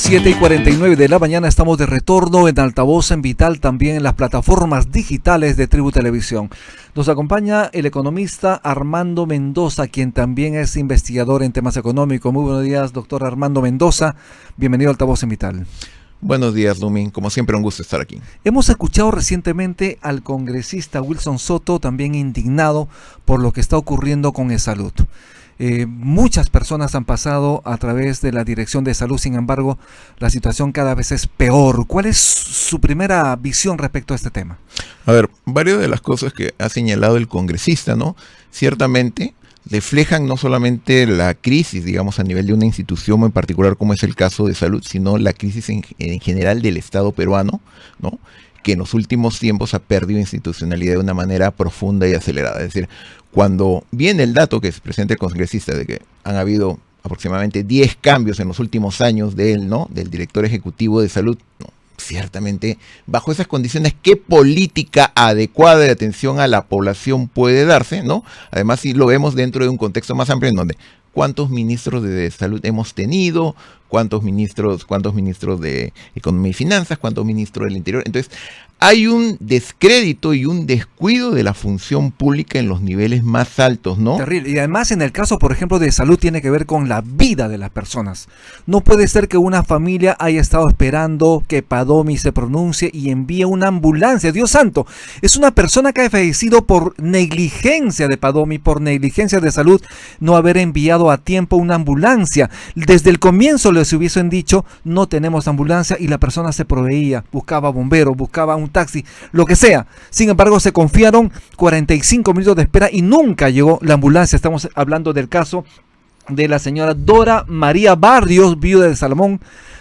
7:49 de la mañana estamos de retorno en Altavoz en Vital, también en las plataformas digitales de Tribu Televisión. Nos acompaña el economista Armando Mendoza, quien también es investigador en temas económicos. Muy buenos días, doctor Armando Mendoza. Bienvenido a Altavoz en Vital. Buenos días, Lumín. Como siempre, un gusto estar aquí. Hemos escuchado recientemente al congresista Wilson Soto, también indignado por lo que está ocurriendo con eSalud. Muchas personas han pasado a través de la Dirección de Salud, sin embargo, la situación cada vez es peor. ¿Cuál es su primera visión respecto a este tema? A ver, varias de las cosas que ha señalado el congresista, ¿no? Ciertamente reflejan no solamente la crisis, digamos, a nivel de una institución en particular, como es el caso de salud, sino la crisis en general del Estado peruano, ¿no? Que en los últimos tiempos ha perdido institucionalidad de una manera profunda y acelerada. Es decir, cuando viene el dato que se presenta el congresista de que han habido aproximadamente 10 cambios en los últimos años de él, ¿no? Del director ejecutivo de salud, no, ciertamente, bajo esas condiciones, ¿qué política adecuada de atención a la población puede darse, ¿no? Además, si lo vemos dentro de un contexto más amplio en donde ¿cuántos ministros de salud hemos tenido? ¿Cuántos ministros de Economía y Finanzas? ¿Cuántos ministros del Interior? Entonces, hay un descrédito y un descuido de la función pública en los niveles más altos, ¿no? Terrible. Y además, en el caso, por ejemplo, de salud, tiene que ver con la vida de las personas. No puede ser que una familia haya estado esperando que Padomi se pronuncie y envíe una ambulancia. Dios santo, es una persona que ha fallecido por negligencia de Padomi, por negligencia de salud, no haber enviado a tiempo una ambulancia. Desde el comienzo les hubiesen dicho, no tenemos ambulancia, y la persona se proveía, buscaba bomberos, buscaba un taxi, lo que sea. Sin embargo, se confiaron 45 minutos de espera y nunca llegó la ambulancia. Estamos hablando del caso de la señora Dora María Barrios, viuda de Salomón,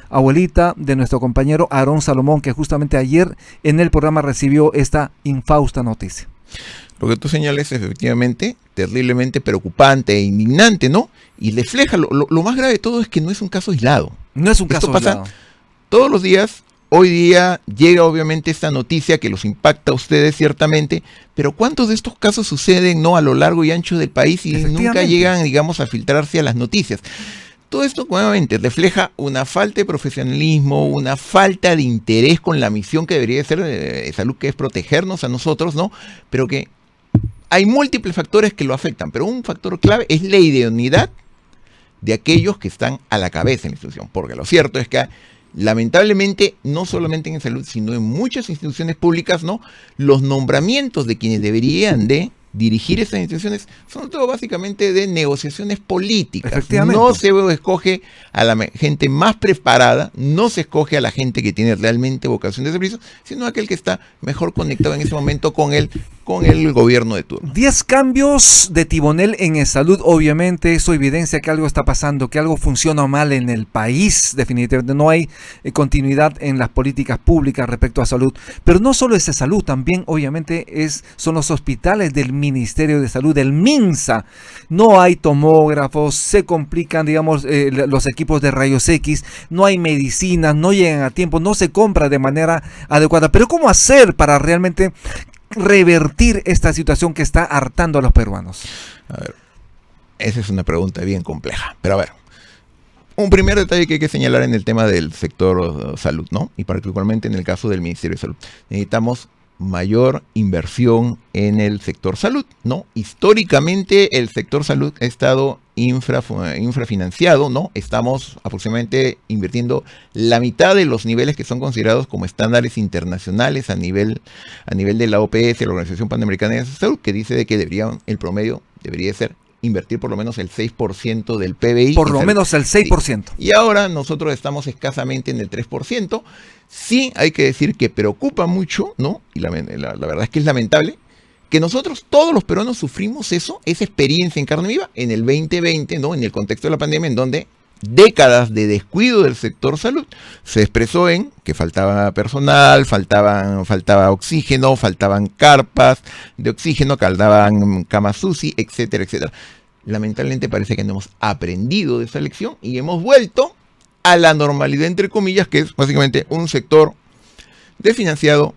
abuelita de nuestro compañero Aarón Salomón, que justamente ayer en el programa recibió esta infausta noticia. Lo que tú señales es efectivamente terriblemente preocupante e indignante, ¿no? Y refleja, lo más grave de todo es que no es un caso aislado. No es un caso aislado. Pasa todos los días. Hoy día llega obviamente esta noticia que los impacta a ustedes ciertamente, pero ¿cuántos de estos casos suceden, no, a lo largo y ancho del país y nunca llegan, digamos, a filtrarse a las noticias? Todo esto nuevamente refleja una falta de profesionalismo, una falta de interés con la misión que debería ser de salud, que es protegernos a nosotros, ¿no? Pero que hay múltiples factores que lo afectan, pero un factor clave es la idoneidad de aquellos que están a la cabeza de la institución, porque lo cierto es que lamentablemente, no solamente en salud, sino en muchas instituciones públicas, ¿no? Los nombramientos de quienes deberían de dirigir esas instituciones son todo básicamente de negociaciones políticas. No se escoge a la gente más preparada, no se escoge a la gente que tiene realmente vocación de servicio, sino a aquel que está mejor conectado en ese momento con el gobierno de turno. 10 cambios de timonel en salud, obviamente eso evidencia que algo está pasando, que algo funciona mal en el país. Definitivamente no hay continuidad en las políticas públicas respecto a salud, pero no solo es salud, también obviamente son los hospitales del Ministerio de Salud, del MINSA. No hay tomógrafos, se complican, digamos, los equipos de rayos X, no hay medicinas, no llegan a tiempo, no se compra de manera adecuada. Pero ¿cómo hacer para realmente revertir esta situación que está hartando a los peruanos? A ver, esa es una pregunta bien compleja, pero a ver, un primer detalle que hay que señalar en el tema del sector salud, ¿no? Y particularmente en el caso del Ministerio de Salud, necesitamos mayor inversión en el sector salud, ¿no? Históricamente el sector salud ha estado infrafinanciado, ¿no? Estamos aproximadamente invirtiendo la mitad de los niveles que son considerados como estándares internacionales a nivel de la OPS, la Organización Panamericana de Salud, que dice de que el promedio debería ser invertir por lo menos el 6% del PBI. Por lo menos el 6%. Y ahora nosotros estamos escasamente en el 3%. Sí, hay que decir que preocupa mucho, ¿no? Y la verdad es que es lamentable que nosotros, todos los peruanos, sufrimos esa experiencia en carne viva en el 2020, ¿no? En el contexto de la pandemia, en donde décadas de descuido del sector salud se expresó en que faltaba personal, faltaba oxígeno, faltaban carpas de oxígeno, faltaban camas UCI, etcétera, etcétera. Lamentablemente parece que no hemos aprendido de esa lección y hemos vuelto a la normalidad, entre comillas, que es básicamente un sector desfinanciado,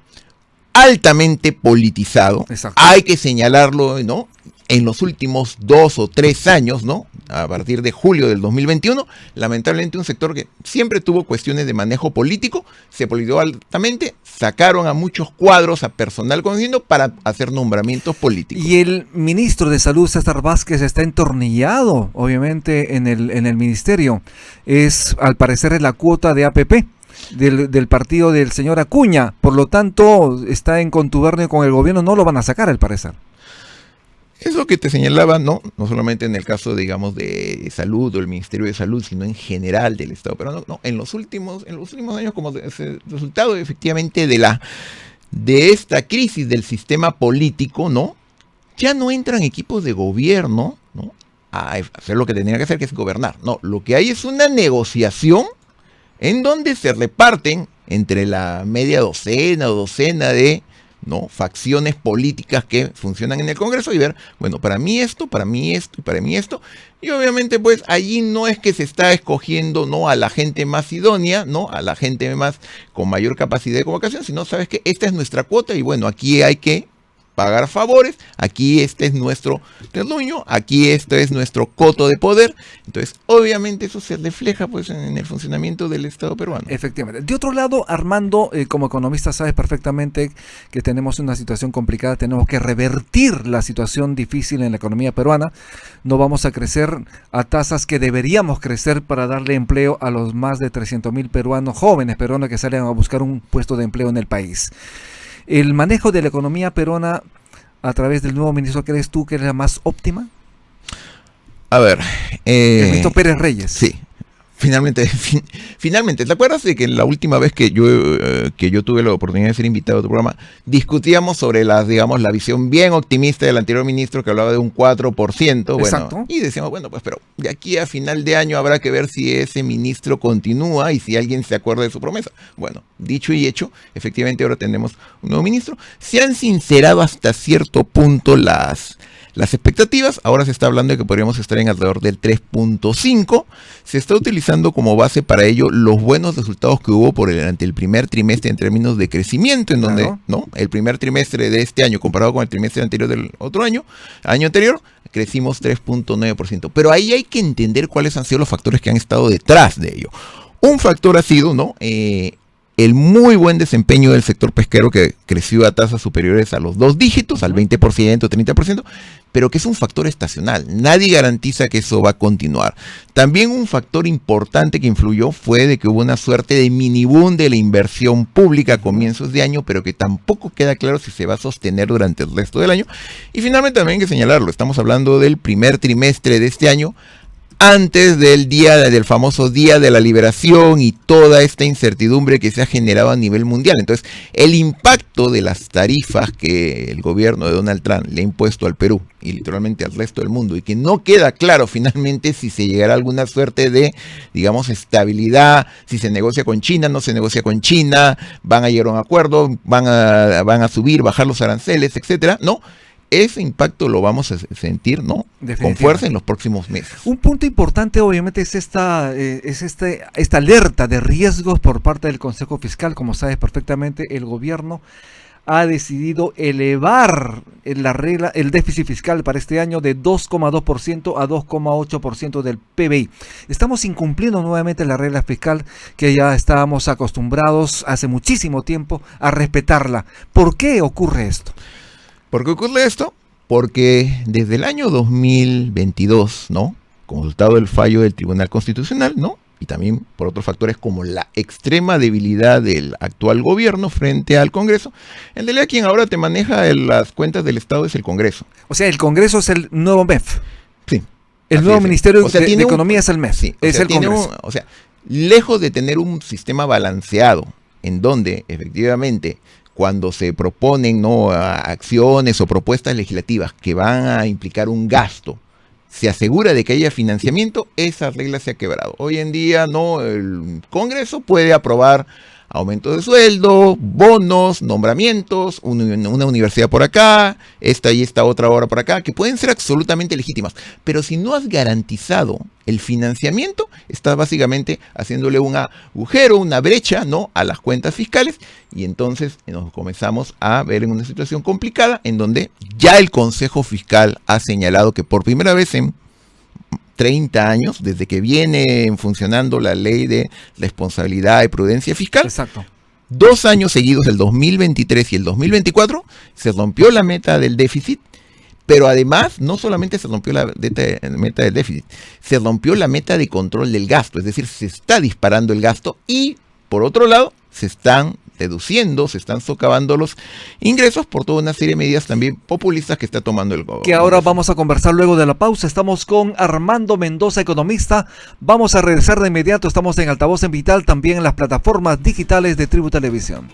altamente politizado. Exacto. Hay que señalarlo, ¿no? En los últimos 2 o 3 años, ¿no? a partir de julio del 2021, lamentablemente un sector que siempre tuvo cuestiones de manejo político, se politizó altamente, sacaron a muchos cuadros, a personal conocido para hacer nombramientos políticos. Y el ministro de Salud, César Vázquez, está entornillado, obviamente, en el ministerio. Es, al parecer, la cuota de APP. Del partido del señor Acuña, por lo tanto está en contubernio con el gobierno, no lo van a sacar al parecer. Eso que te señalaba, no solamente en el caso, digamos, de salud o el Ministerio de Salud, sino en general del Estado, pero no, en los últimos años, como resultado efectivamente de esta crisis del sistema político, ¿no? Ya no entran equipos de gobierno, ¿no?, a hacer lo que tenían que hacer, que es gobernar. No, lo que hay es una negociación en donde se reparten entre la media docena o docena de, ¿no?, facciones políticas que funcionan en el Congreso y ver, bueno, para mí esto, para mí esto y para mí esto. Y obviamente, pues, allí no es que se está escogiendo, ¿no?, a la gente más idónea, ¿no?, a la gente más con mayor capacidad de convocación, sino, sabes que esta es nuestra cuota y bueno, aquí hay que pagar favores, aquí este es nuestro terruño, aquí este es nuestro coto de poder. Entonces, obviamente eso se refleja, pues, en el funcionamiento del Estado peruano. Efectivamente. De otro lado, Armando, como economista sabes perfectamente que tenemos una situación complicada, tenemos que revertir la situación difícil en la economía peruana. No vamos a crecer a tasas que deberíamos crecer para darle empleo a los más de 300.000 peruanos, jóvenes peruanos que salen a buscar un puesto de empleo en el país. ¿El manejo de la economía peruana a través del nuevo ministro crees tú que es la más óptima? A ver, el ministro Pérez Reyes. Sí. Finalmente, ¿te acuerdas de que la última vez que yo tuve la oportunidad de ser invitado a tu programa, discutíamos sobre la visión bien optimista del anterior ministro que hablaba de un 4%? Exacto. Bueno, y decíamos, bueno, pues, pero de aquí a final de año habrá que ver si ese ministro continúa y si alguien se acuerda de su promesa. Bueno, dicho y hecho, efectivamente ahora tenemos un nuevo ministro. Se han sincerado hasta cierto punto las expectativas. Ahora se está hablando de que podríamos estar en alrededor del 3.5. Se está utilizando como base para ello los buenos resultados que hubo durante el primer trimestre en términos de crecimiento, en donde, ¿no?, el primer trimestre de este año comparado con el trimestre anterior del otro año anterior, crecimos 3.9%. Pero ahí hay que entender cuáles han sido los factores que han estado detrás de ello. Un factor ha sido, ¿no?, el muy buen desempeño del sector pesquero, que creció a tasas superiores a los 2 dígitos, al 20%, 30%, pero que es un factor estacional. Nadie garantiza que eso va a continuar. También un factor importante que influyó fue de que hubo una suerte de mini boom de la inversión pública a comienzos de año, pero que tampoco queda claro si se va a sostener durante el resto del año. Y finalmente también hay que señalarlo, estamos hablando del primer trimestre de este año, antes del famoso Día de la Liberación y toda esta incertidumbre que se ha generado a nivel mundial. Entonces, el impacto de las tarifas que el gobierno de Donald Trump le ha impuesto al Perú y literalmente al resto del mundo, y que no queda claro finalmente si se llegará a alguna suerte de, digamos, estabilidad, si se negocia con China, no se negocia con China, van a llegar a un acuerdo, van a subir, bajar los aranceles, etcétera, ¿no? Ese impacto lo vamos a sentir, ¿no?, con fuerza en los próximos meses. Un punto importante, obviamente, es esta alerta de riesgos por parte del Consejo Fiscal. Como sabes perfectamente, el gobierno ha decidido elevar el déficit fiscal para este año de 2,2% a 2,8% del PBI. Estamos incumpliendo nuevamente la regla fiscal que ya estábamos acostumbrados hace muchísimo tiempo a respetarla. ¿Por qué ocurre esto? ¿Por qué ocurre esto? Porque desde el año 2022, ¿no?, como resultado del fallo del Tribunal Constitucional, ¿no?, y también por otros factores como la extrema debilidad del actual gobierno frente al Congreso, en realidad quien ahora te maneja las cuentas del Estado es el Congreso. O sea, el Congreso es el nuevo MEF. Sí. El nuevo Ministerio de Economía es el MEF. Sí, es el Congreso. Lejos de tener un sistema balanceado, en donde efectivamente cuando se proponen, ¿no?, acciones o propuestas legislativas que van a implicar un gasto, se asegura de que haya financiamiento, esa regla se ha quebrado. Hoy en día, ¿no?, el Congreso puede aprobar aumento de sueldo, bonos, nombramientos, una universidad por acá, esta y esta otra hora por acá, que pueden ser absolutamente legítimas. Pero si no has garantizado el financiamiento, estás básicamente haciéndole un agujero, una brecha, ¿no?, a las cuentas fiscales, y entonces nos comenzamos a ver en una situación complicada en donde ya el Consejo Fiscal ha señalado que por primera vez en 30 años, desde que viene funcionando la ley de responsabilidad y prudencia fiscal. Exacto. 2 años seguidos, el 2023 y el 2024, se rompió la meta del déficit, pero además no solamente se rompió la meta del déficit, se rompió la meta de control del gasto, es decir, se está disparando el gasto y, por otro lado, se están reduciendo, se están socavando los ingresos por toda una serie de medidas también populistas que está tomando el gobierno. Que ahora vamos a conversar luego de la pausa. Estamos con Armando Mendoza, economista. Vamos a regresar de inmediato. Estamos en Altavoz en Vital, también en las plataformas digitales de Tribu Televisión.